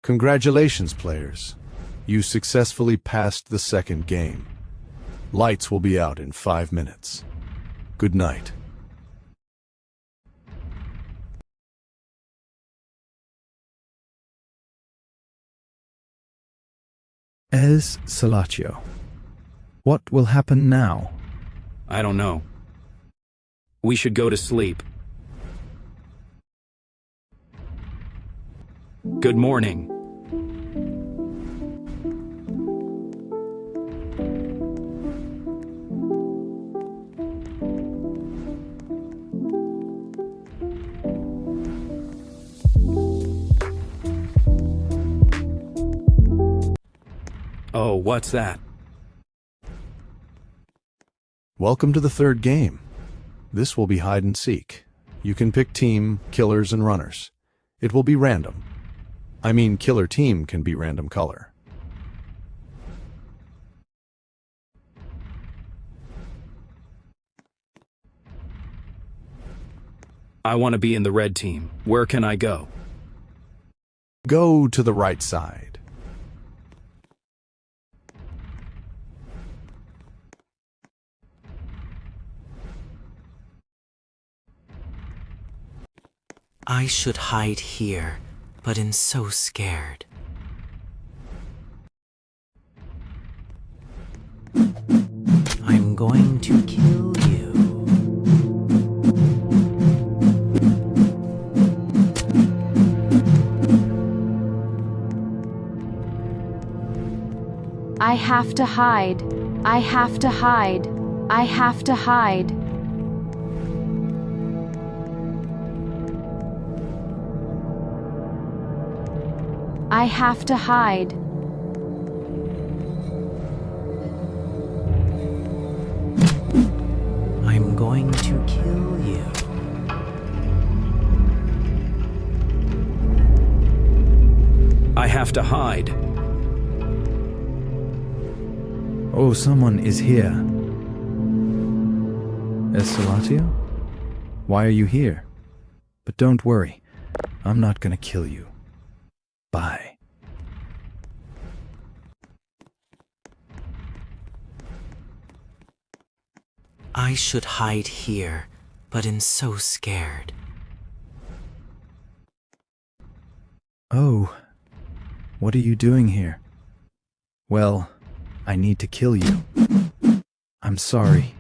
Congratulations, players. You successfully passed the second game. Lights will be out in 5 minutes. Good night. Salatio. What will happen now? I don't know. We should go to sleep. Good morning. Oh, what's that? Welcome to the third game. This will be hide and seek. You can pick team, killers, and runners. It will be random. I mean, killer team can be random color. I want to be in the red team. Where can I go? Go to the right side. I should hide here, but am so scared. I'm going to kill you. I have to hide. I have to hide. I have to hide. I have to hide. I'm going to kill you. I have to hide. Oh, someone is here. Salatio? Why are you here? But don't worry, I'm not gonna kill you. Bye. I should hide here, but am so scared. Oh, what are you doing here? Well, I need to kill you. I'm sorry.